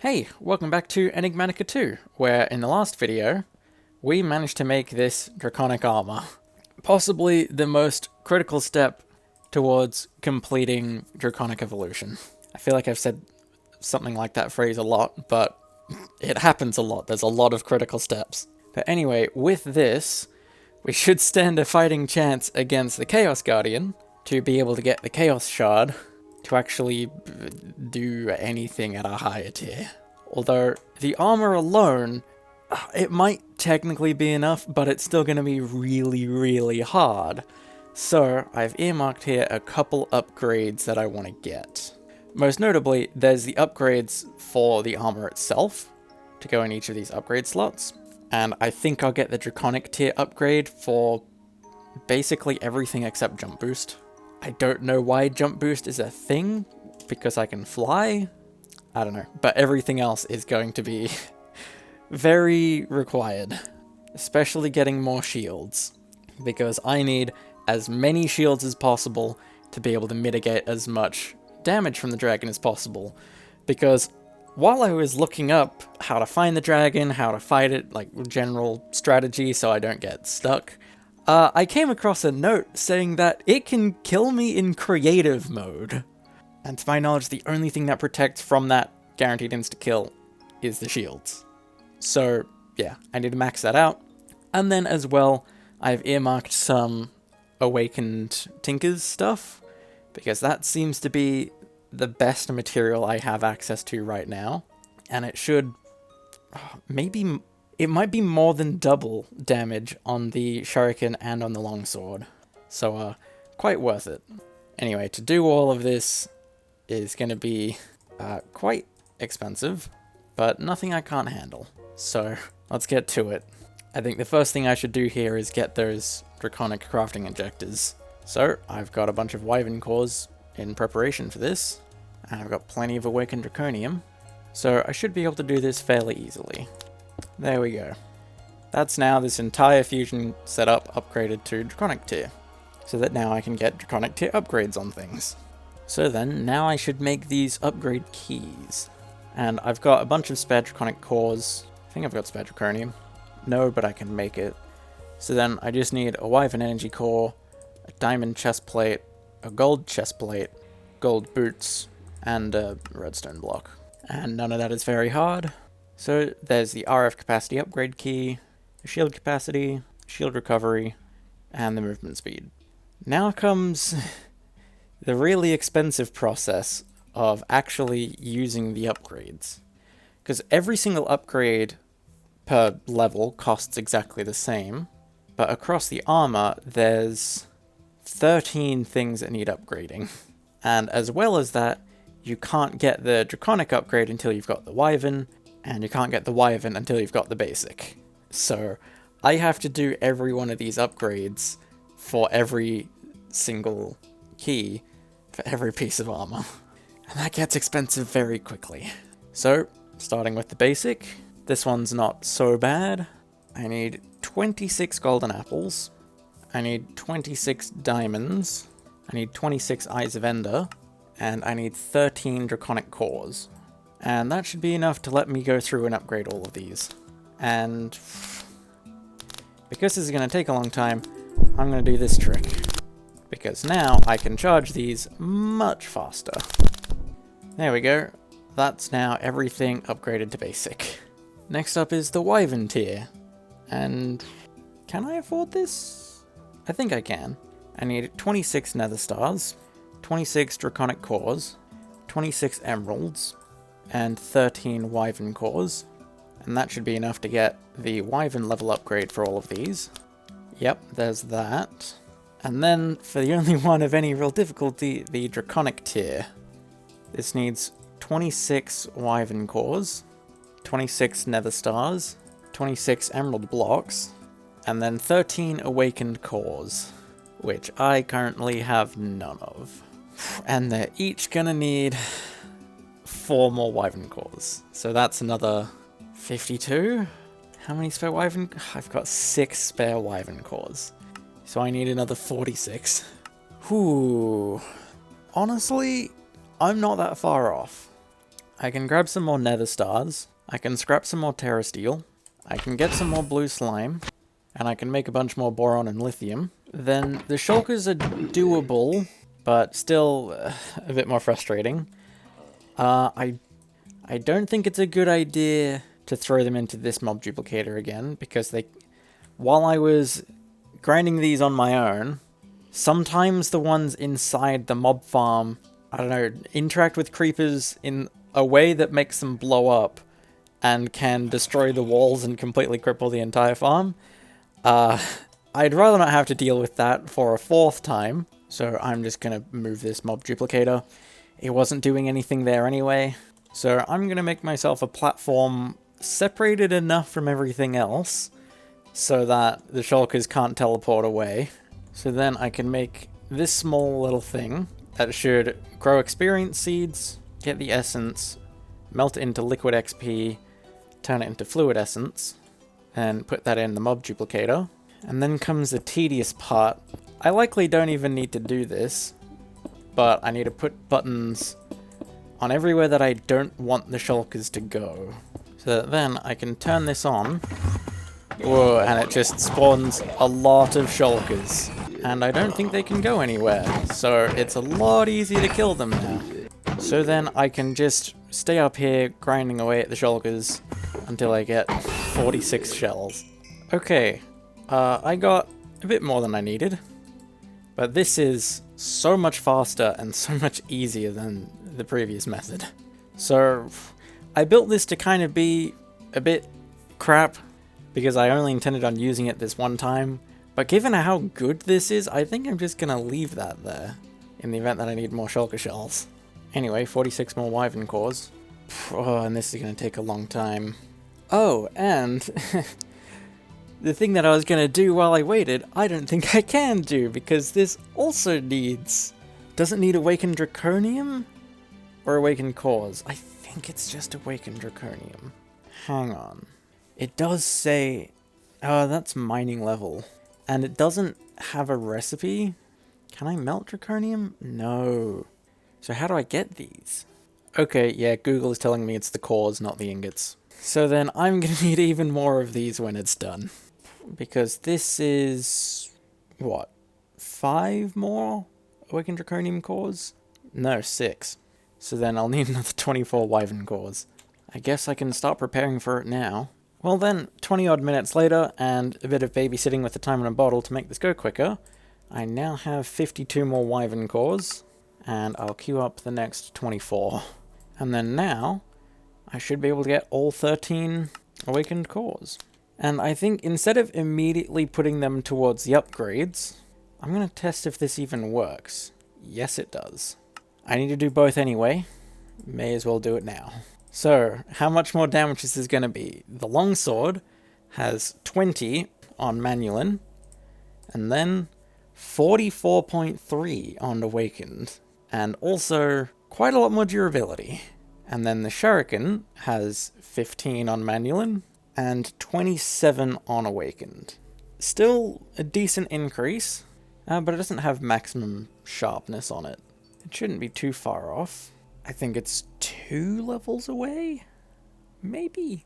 Hey, welcome back to Enigmatica 2, where in the last video, we managed to make this draconic armor. Possibly the most critical step towards completing draconic evolution. I feel like I've said something like that phrase a lot, but it happens a lot. There's a lot of critical steps. But anyway, with this, we should stand a fighting chance against the Chaos Guardian to be able to get the Chaos Shard to actually do anything at a higher tier. Although, the armor alone, it might technically be enough, but it's still going to be really, really hard. So, I've earmarked here a couple upgrades that I want to get. Most notably, there's the upgrades for the armor itself, to go in each of these upgrade slots. And I think I'll get the draconic tier upgrade for basically everything except jump boost. I don't know why jump boost is a thing, because I can fly? I don't know, but everything else is going to be very required. Especially getting more shields, because I need as many shields as possible to be able to mitigate as much damage from the dragon as possible. Because while I was looking up how to find the dragon, how to fight it, like general strategy so I don't get stuck, I came across a note saying that it can kill me in creative mode. And to my knowledge, the only thing that protects from that guaranteed insta-kill is the shields. So, yeah, I need to max that out. And then as well, I've earmarked some Awakened Tinkers stuff, because that seems to be the best material I have access to right now. And it should it might be more than double damage on the shuriken and on the longsword. So, quite worth it. Anyway, to do all of this is going to be quite expensive, but nothing I can't handle. So, let's get to it. I think the first thing I should do here is get those draconic crafting injectors. So, I've got a bunch of wyvern cores in preparation for this, and I've got plenty of awakened draconium, so I should be able to do this fairly easily. There we go. That's now this entire fusion setup upgraded to draconic tier, so that now I can get draconic tier upgrades on things. So then, now I should make these upgrade keys. And I've got a bunch of spare draconic cores. I think I've got spare draconium. No, but I can make it. So then I just need a wyvern energy core, a diamond chest plate, a gold chest plate, gold boots, and a redstone block. And none of that is very hard. So there's the RF capacity upgrade key, the shield capacity, shield recovery, and the movement speed. Now comes the really expensive process of actually using the upgrades. Because every single upgrade per level costs exactly the same, but across the armor there's 13 things that need upgrading. And as well as that, you can't get the draconic upgrade until you've got the wyvern, and you can't get the wyvern until you've got the basic. So I have to do every one of these upgrades for every single key for every piece of armor. And that gets expensive very quickly. So, starting with the basic, this one's not so bad. I need 26 golden apples. I need 26 diamonds. I need 26 eyes of ender. And I need 13 draconic cores. And that should be enough to let me go through and upgrade all of these. And because this is going to take a long time, I'm going to do this trick. Because now I can charge these much faster. There we go. That's now everything upgraded to basic. Next up is the wyvern tier. And can I afford this? I think I can. I need 26 nether stars, 26 draconic cores, 26 emeralds, and 13 wyvern cores. And that should be enough to get the wyvern level upgrade for all of these. Yep, there's that. And then, for the only one of any real difficulty, the draconic tier. This needs 26 wyvern cores, 26 nether stars, 26 emerald blocks, and then 13 awakened cores, which I currently have none of. And they're each gonna need 4 more wyvern cores. So that's another 52? How many spare wyvern? I've got 6 spare wyvern cores. So I need another 46. Whew. Honestly, I'm not that far off. I can grab some more nether stars, I can scrap some more terra steel, I can get some more blue slime, and I can make a bunch more boron and lithium. Then the shulkers are doable, but still a bit more frustrating. I don't think it's a good idea to throw them into this mob duplicator again, because while I was grinding these on my own, sometimes the ones inside the mob farm, I don't know, interact with creepers in a way that makes them blow up and can destroy the walls and completely cripple the entire farm. I'd rather not have to deal with that for a fourth time, so I'm just gonna move this mob duplicator. It wasn't doing anything there anyway, so I'm gonna make myself a platform separated enough from everything else so that the shulkers can't teleport away. So then I can make this small little thing that should grow experience seeds, get the essence, melt it into liquid XP, turn it into fluid essence, and put that in the mob duplicator. And then comes the tedious part. I likely don't even need to do this, but I need to put buttons on everywhere that I don't want the shulkers to go. So that then I can turn this on, whoa, and it just spawns a lot of shulkers. And I don't think they can go anywhere, so it's a lot easier to kill them now. So then I can just stay up here grinding away at the shulkers until I get 46 shells. Okay, I got a bit more than I needed, but this is so much faster and so much easier than the previous method. So I built this to kind of be a bit crap because I only intended on using it this one time, but given how good this is, I think I'm just gonna leave that there in the event that I need more shulker shells. Anyway, 46 more wyvern cores. Oh, and this is gonna take a long time. Oh, and the thing that I was gonna do while I waited, I don't think I can do, because this also needs... Does it need awakened draconium? Or awakened cores? I think it's just awakened draconium. Hang on. It does say... Oh, that's mining level. And it doesn't have a recipe? Can I melt draconium? No. So how do I get these? Okay, yeah, Google is telling me it's the cores, not the ingots. So then I'm gonna need even more of these when it's done. Because this is... what? 5 more awakened draconium cores? No, 6. So then I'll need another 24 wyvern cores. I guess I can start preparing for it now. Well then, 20 odd minutes later, and a bit of babysitting with the time in a bottle to make this go quicker, I now have 52 more wyvern cores, and I'll queue up the next 24. And then now, I should be able to get all 13 awakened cores. And I think instead of immediately putting them towards the upgrades, I'm going to test if this even works. Yes, it does. I need to do both anyway. May as well do it now. So, how much more damage is this going to be? The longsword has 20 on Manulin, and then 44.3 on Awakened, and also quite a lot more durability. And then the Shuriken has 15 on Manulin, and 27 on Awakened. Still a decent increase, but it doesn't have maximum sharpness on it. It shouldn't be too far off. I think it's 2 levels away? Maybe?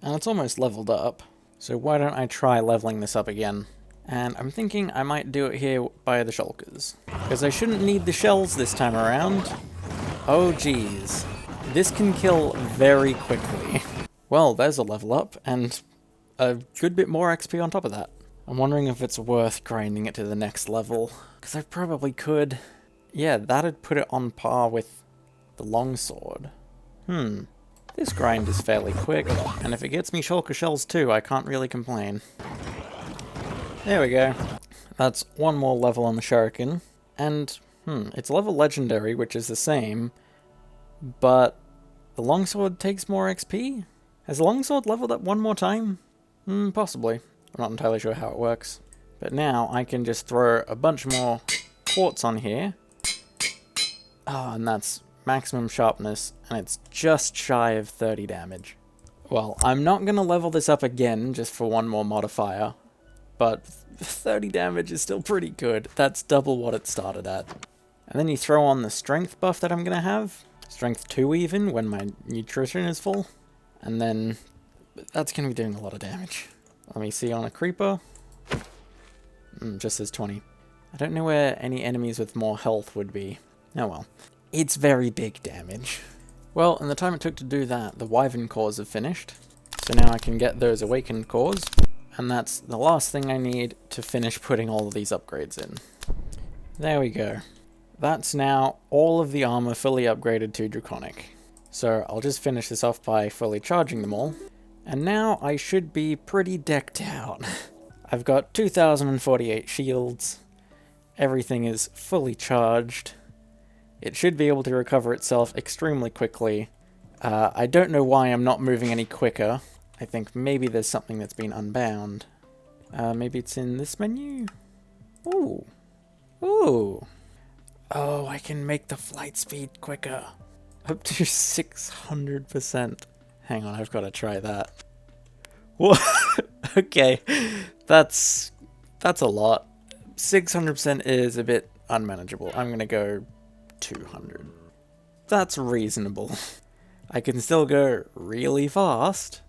And it's almost leveled up, so why don't I try leveling this up again? And I'm thinking I might do it here by the shulkers, because I shouldn't need the shells this time around. Oh geez, this can kill very quickly. Well, there's a level up, and a good bit more XP on top of that. I'm wondering if it's worth grinding it to the next level, because I probably could. Yeah, that'd put it on par with the longsword. This grind is fairly quick, and if it gets me shulker shells too, I can't really complain. There we go. That's one more level on the Shuriken, and it's level legendary, which is the same, but the longsword takes more XP? Has the longsword leveled up one more time? Possibly. I'm not entirely sure how it works. But now I can just throw a bunch more quartz on here. Oh, and that's maximum sharpness, and it's just shy of 30 damage. Well, I'm not going to level this up again just for one more modifier, but 30 damage is still pretty good. That's double what it started at. And then you throw on the strength buff that I'm going to have, Strength 2 even, when my nutrition is full. And then, that's going to be doing a lot of damage. Let me see on a creeper. Just says 20. I don't know where any enemies with more health would be. Oh well. It's very big damage. Well, in the time it took to do that, the wyvern cores have finished. So now I can get those awakened cores. And that's the last thing I need to finish putting all of these upgrades in. There we go. That's now all of the armor fully upgraded to draconic. So I'll just finish this off by fully charging them all. And now I should be pretty decked out. I've got 2048 shields. Everything is fully charged. It should be able to recover itself extremely quickly. I don't know why I'm not moving any quicker. I think maybe there's something that's been unbound. Maybe it's in this menu? Ooh. Ooh. Oh, I can make the flight speed quicker. Up to 600%. Hang on, I've got to try that. What? Okay. That's a lot. 600% is a bit unmanageable. I'm gonna go 200. That's reasonable. I can still go really fast,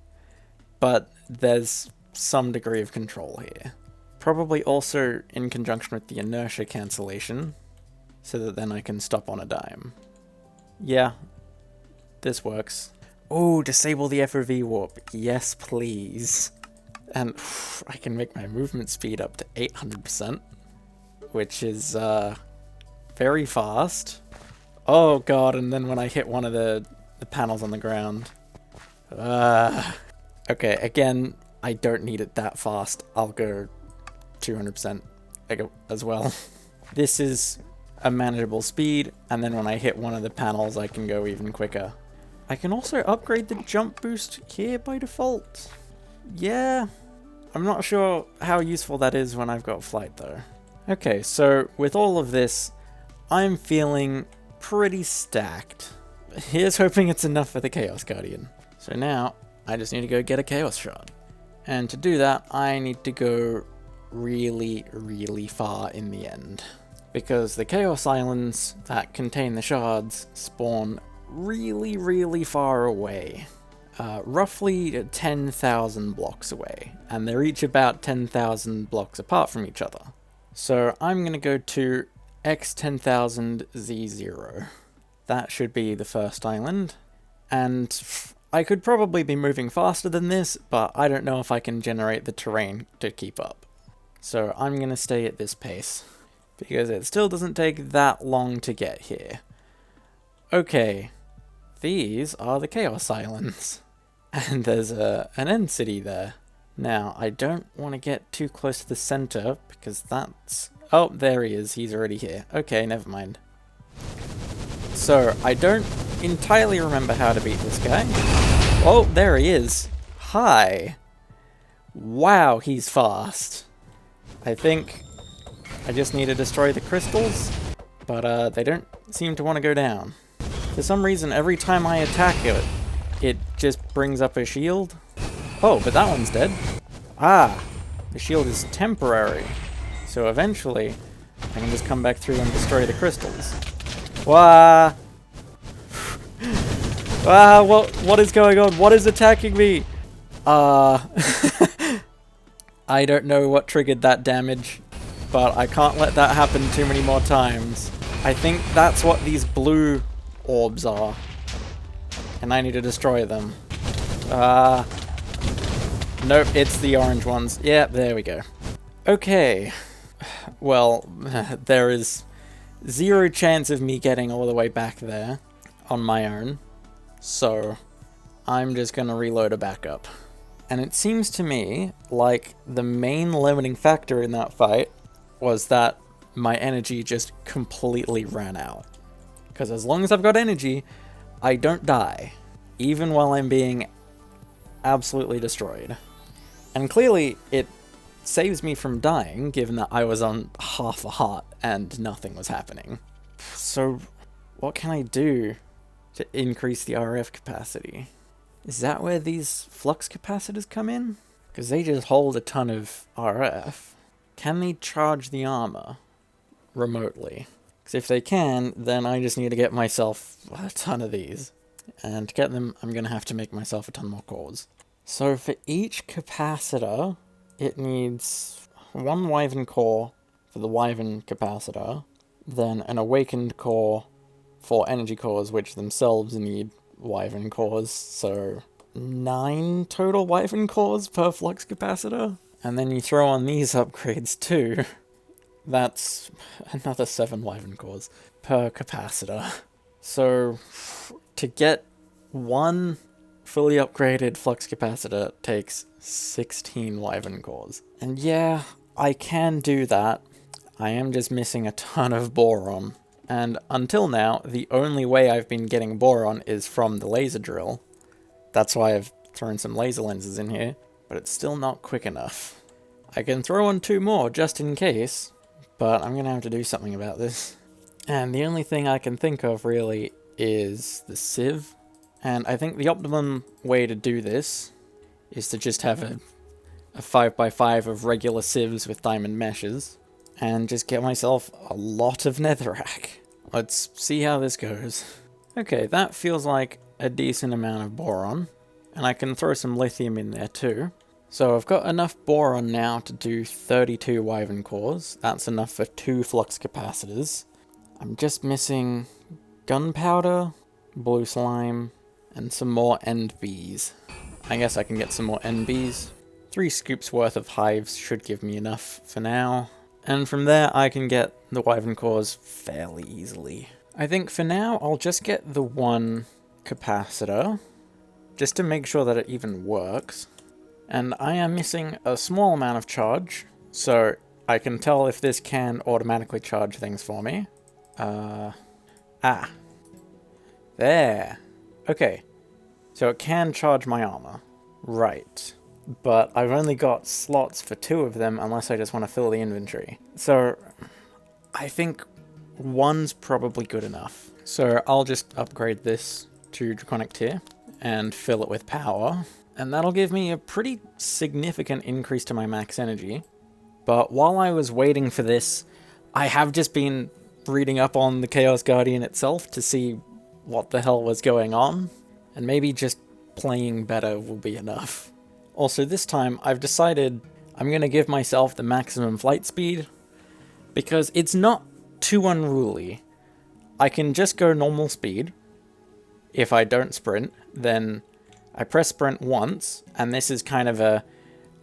but there's some degree of control here. Probably also in conjunction with the inertia cancellation, so that then I can stop on a dime. Yeah, this works. Oh, disable the FOV warp. Yes, please. And I can make my movement speed up to 800%, which is very fast. Oh god, and then when I hit one of the panels on the ground. Okay, again, I don't need it that fast. I'll go 200% as well. This is a manageable speed, and then when I hit one of the panels, I can go even quicker. I can also upgrade the jump boost here by default. Yeah, I'm not sure how useful that is when I've got flight though. Okay, so with all of this, I'm feeling pretty stacked. Here's hoping it's enough for the Chaos Guardian. So now, I just need to go get a Chaos Shard. And to do that, I need to go really, really far in the end. Because the Chaos Islands that contain the shards spawn really, really far away. Roughly 10,000 blocks away. And they're each about 10,000 blocks apart from each other. So I'm going to go to X10,000 Z0. That should be the first island. And I could probably be moving faster than this, but I don't know if I can generate the terrain to keep up. So I'm going to stay at this pace, because it still doesn't take that long to get here. Okay, these are the Chaos Islands. And there's an end city there. Now, I don't want to get too close to the center, because that's... Oh, there he is. He's already here. Okay, never mind. So, I don't entirely remember how to beat this guy. Oh, there he is. Hi. Wow, he's fast. I think I just need to destroy the crystals, but they don't seem to want to go down. For some reason, every time I attack it, it just brings up a shield. Oh, but that one's dead. Ah, the shield is temporary. So eventually, I can just come back through and destroy the crystals. Wah! Ah, what is going on? What is attacking me? I don't know what triggered that damage, but I can't let that happen too many more times. I think that's what these blue orbs are. And I need to destroy them. Nope, it's the orange ones. Yeah, there we go. Okay. Well, there is 0 chance of me getting all the way back there on my own. So, I'm just gonna reload a backup. And it seems to me like the main limiting factor in that fight was that my energy just completely ran out. Because as long as I've got energy, I don't die, even while I'm being absolutely destroyed. And clearly, it saves me from dying, given that I was on half a heart and nothing was happening. So, what can I do to increase the RF capacity? Is that where these flux capacitors come in? Because they just hold a ton of RF. Can they charge the armor remotely? Because if they can, then I just need to get myself a ton of these. And to get them, I'm going to have to make myself a ton more cores. So for each capacitor, it needs 1 Wyvern core for the Wyvern capacitor, then an awakened core for energy cores, which themselves need Wyvern cores, so 9 total Wyvern cores per flux capacitor. And then you throw on these upgrades too. That's another 7 Wyvern cores per capacitor. So to get 1 fully upgraded flux capacitor takes 16 Wyvern cores. And yeah, I can do that. I am just missing a ton of boron. And until now, the only way I've been getting boron is from the laser drill. That's why I've thrown some laser lenses in here, but it's still not quick enough. I can throw on 2 more just in case, but I'm gonna have to do something about this. And the only thing I can think of really is the sieve. And I think the optimum way to do this is to just have a 5x5 of regular sieves with diamond meshes, and just get myself a lot of netherrack. Let's see how this goes. Okay, that feels like a decent amount of boron, and I can throw some lithium in there too. So I've got enough boron now to do 32 Wyvern cores. That's enough for 2 flux capacitors. I'm just missing gunpowder, blue slime, and some more NBs. I guess I can get some more NBs. 3 scoops worth of hives should give me enough for now. And from there I can get the Wyvern cores fairly easily. I think for now I'll just get the 1 capacitor, just to make sure that it even works. And I am missing a small amount of charge, so I can tell if this can automatically charge things for me. There. Okay. So it can charge my armor. Right. But I've only got slots for 2 of them unless I just want to fill the inventory. So I think 1's probably good enough. So I'll just upgrade this to draconic tier and fill it with power. And that'll give me a pretty significant increase to my max energy. But while I was waiting for this, I have just been reading up on the Chaos Guardian itself to see what the hell was going on. And maybe just playing better will be enough. Also, this time I've decided I'm going to give myself the maximum flight speed, because it's not too unruly. I can just go normal speed. If I don't sprint, then I press sprint once, and this is kind of a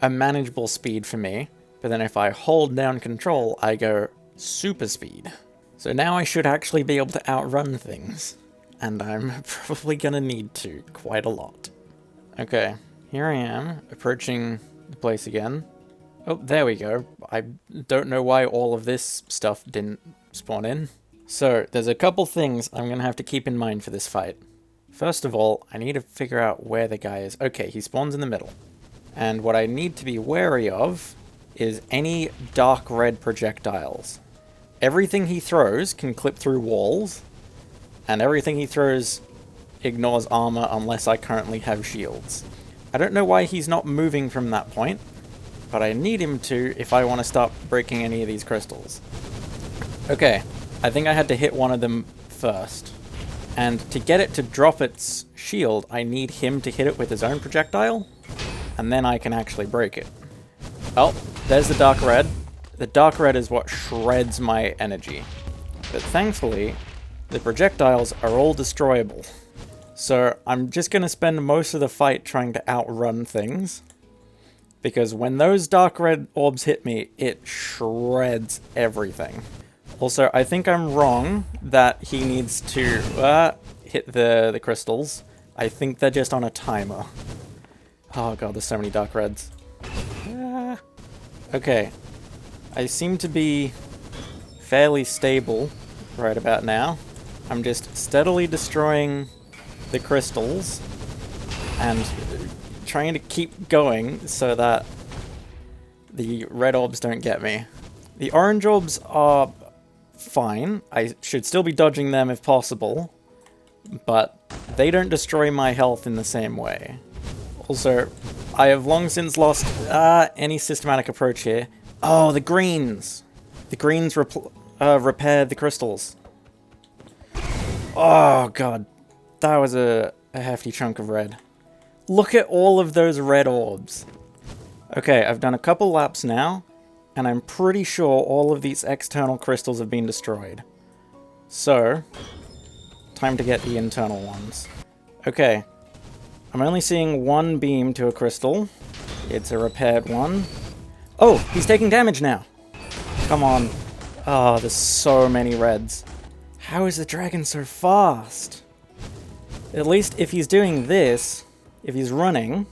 manageable speed for me. But then if I hold down control, I go super speed. So now I should actually be able to outrun things. And I'm probably gonna need to quite a lot. Okay, here I am, approaching the place again. Oh, there we go. I don't know why all of this stuff didn't spawn in. So, there's a couple things I'm gonna have to keep in mind for this fight. First of all, I need to figure out where the guy is. Okay, he spawns in the middle. And what I need to be wary of is any dark red projectiles. Everything he throws can clip through walls, and everything he throws ignores armor unless I currently have shields. I don't know why he's not moving from that point, but I need him to if I want to start breaking any of these crystals. Okay, I think I had to hit one of them first. And to get it to drop its shield, I need him to hit it with his own projectile, and then I can actually break it. Oh, there's the dark red. The dark red is what shreds my energy. But thankfully, the projectiles are all destroyable. So I'm just going to spend most of the fight trying to outrun things. Because when those dark red orbs hit me, it shreds everything. Also, I think I'm wrong that he needs to hit the crystals. I think they're just on a timer. Oh god, there's so many dark reds. Okay. I seem to be fairly stable right about now. I'm just steadily destroying the crystals and trying to keep going so that the red orbs don't get me. The orange orbs are fine. I should still be dodging them if possible, but they don't destroy my health in the same way. Also, I have long since lost any systematic approach here. Oh, the greens! The greens repair the crystals. Oh, God. That was a hefty chunk of red. Look at all of those red orbs. Okay, I've done a couple laps now, and I'm pretty sure all of these external crystals have been destroyed. So, time to get the internal ones. Okay, I'm only seeing one beam to a crystal. It's a repaired one. Oh, he's taking damage now. Come on. Oh, there's so many reds. How is the dragon so fast? At least if he's doing this, if he's running,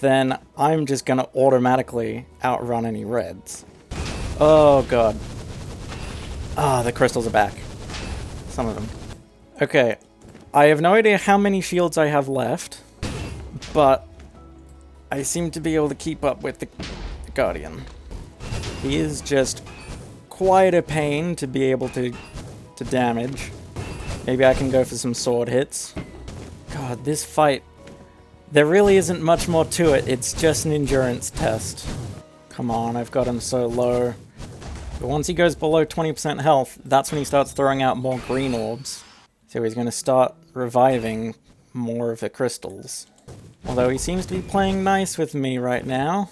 then I'm just gonna automatically outrun any reds. Oh god. Ah, the crystals are back. Some of them. Okay, I have no idea how many shields I have left, but I seem to be able to keep up with the Guardian. He is just quite a pain to be able to damage. Maybe I can go for some sword hits. God, this fight, there really isn't much more to it. It's just an endurance test. Come on, I've got him so low. But once he goes below 20% health, that's when he starts throwing out more green orbs. So he's going to start reviving more of the crystals. Although he seems to be playing nice with me right now.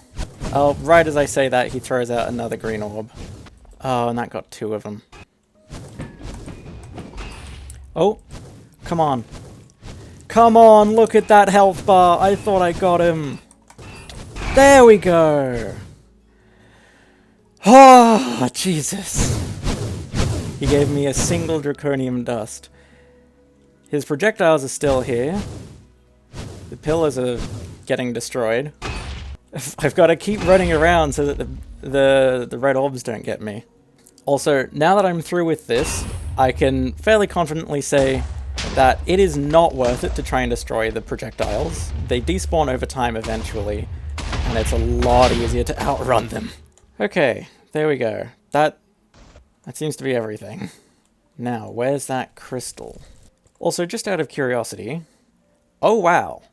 Oh, right as I say that, he throws out another green orb. Oh, and that got 2 of them. Oh, come on. Come on, look at that health bar. I thought I got him. There we go. Oh, Jesus. He gave me a single draconium dust. His projectiles are still here. The pillars are getting destroyed. I've got to keep running around so that the red orbs don't get me. Also, now that I'm through with this, I can fairly confidently say that it is not worth it to try and destroy the projectiles. They despawn over time eventually, and it's a lot easier to outrun them. Okay, there we go. That seems to be everything. Now, where's that crystal? Also, just out of curiosity... Oh, wow.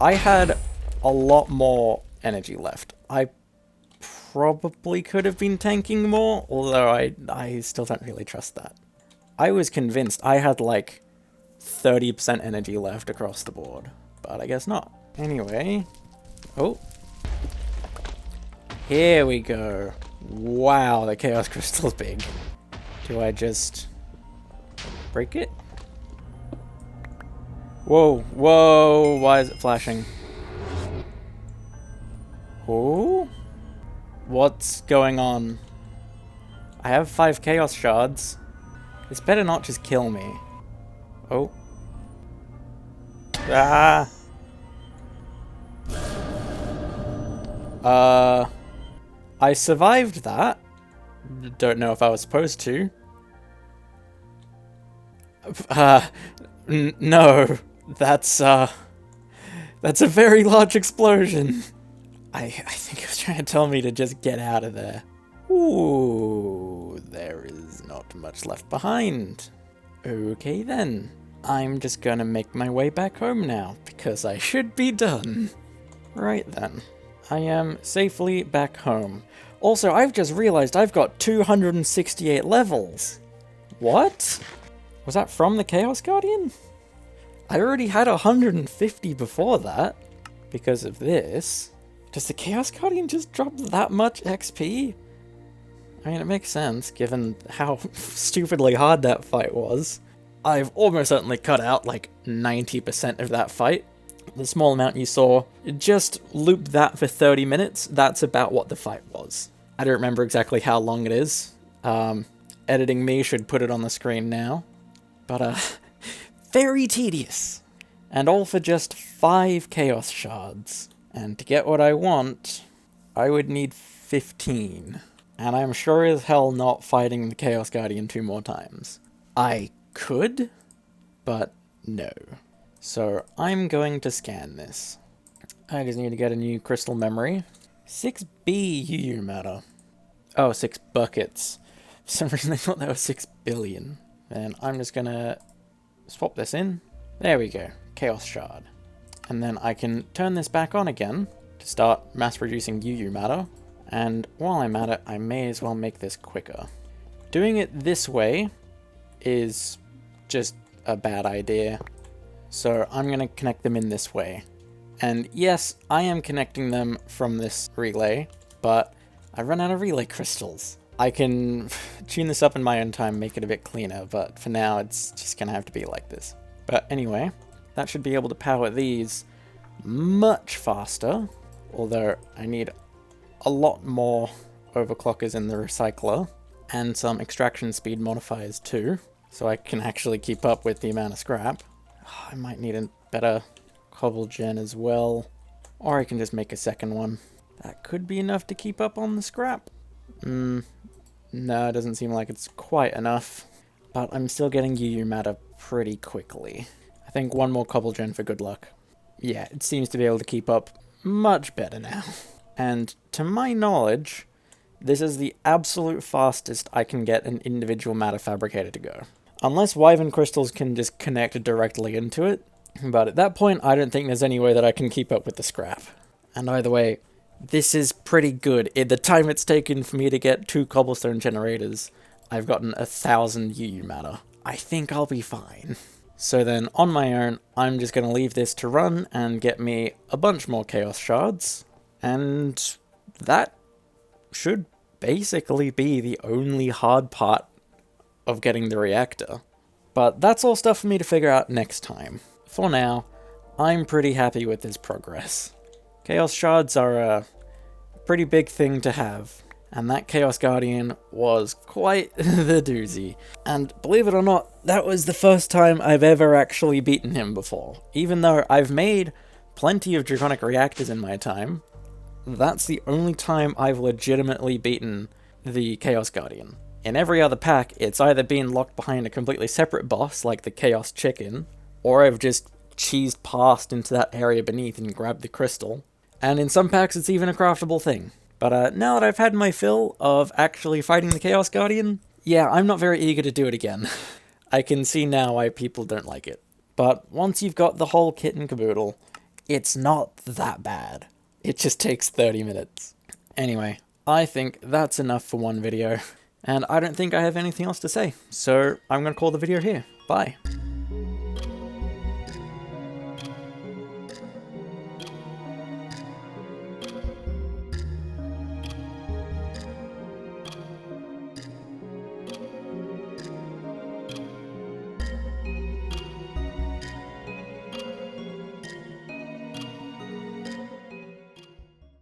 I had a lot more energy left. I probably could have been tanking more, although I still don't really trust that. I was convinced I had like 30% energy left across the board, but I guess not. Anyway, oh, here we go. Wow, the Chaos Crystal's big. Do I just break it? Whoa, whoa, why is it flashing? Oh? What's going on? I have 5 Chaos Shards. This better not just kill me. Oh. Ah! I survived that. Don't know if I was supposed to. No. That's a very large explosion. I think it was trying to tell me to just get out of there. Ooh, there is not much left behind. Okay then. I'm just gonna make my way back home now, because I should be done. Right then. I am safely back home. Also, I've just realized I've got 268 levels. What? Was that from the Chaos Guardian? I already had 150 before that, because of this. Does the Chaos Guardian just drop that much XP? I mean, it makes sense, given how stupidly hard that fight was. I've almost certainly cut out, like, 90% of that fight. The small amount you saw, just loop that for 30 minutes, that's about what the fight was. I don't remember exactly how long it is. Editing me should put it on the screen now. But, very tedious. And all for just 5 Chaos Shards. And to get what I want, I would need 15. And I'm sure as hell not fighting the Chaos Guardian 2 more times. I could, but no. So I'm going to scan this. I just need to get a new crystal memory. 6B UU matter. Oh, 6 buckets. For some reason I thought that was 6 billion. And I'm just gonna swap this in. There we go. Chaos Shard. And then I can turn this back on again to start mass producing UU matter. And while I'm at it, I may as well make this quicker. Doing it this way is just a bad idea. So I'm going to connect them in this way. And yes, I am connecting them from this relay, but I run out of relay crystals. I can tune this up in my own time, make it a bit cleaner, but for now it's just going to have to be like this. But anyway, that should be able to power these much faster, although I need a lot more overclockers in the recycler, and some extraction speed modifiers too, so I can actually keep up with the amount of scrap. Oh, I might need a better cobble gen as well, or I can just make a second one. That could be enough to keep up on the scrap. No, it doesn't seem like it's quite enough, but I'm still getting UU matter pretty quickly. I think one more cobble gen for good luck. Yeah, it seems to be able to keep up much better now. And to my knowledge, this is the absolute fastest I can get an individual matter fabricator to go. Unless Wyvern crystals can just connect directly into it, but at that point I don't think there's any way that I can keep up with the scrap. And either way, this is pretty good. In the time it's taken for me to get 2 cobblestone generators, I've gotten 1,000 UU matter. I think I'll be fine. So then, on my own, I'm just going to leave this to run and get me a bunch more chaos shards. And that should basically be the only hard part of getting the reactor. But that's all stuff for me to figure out next time. For now, I'm pretty happy with this progress. Chaos shards are a pretty big thing to have, and that Chaos Guardian was quite the doozy. And believe it or not, that was the first time I've ever actually beaten him before. Even though I've made plenty of draconic reactors in my time, that's the only time I've legitimately beaten the Chaos Guardian. In every other pack, it's either been locked behind a completely separate boss, like the Chaos Chicken, or I've just cheesed past into that area beneath and grabbed the crystal. And in some packs, it's even a craftable thing. But now that I've had my fill of actually fighting the Chaos Guardian, yeah, I'm not very eager to do it again. I can see now why people don't like it. But once you've got the whole kit and caboodle, it's not that bad. It just takes 30 minutes. Anyway, I think that's enough for one video, and I don't think I have anything else to say, so I'm going to call the video here. Bye.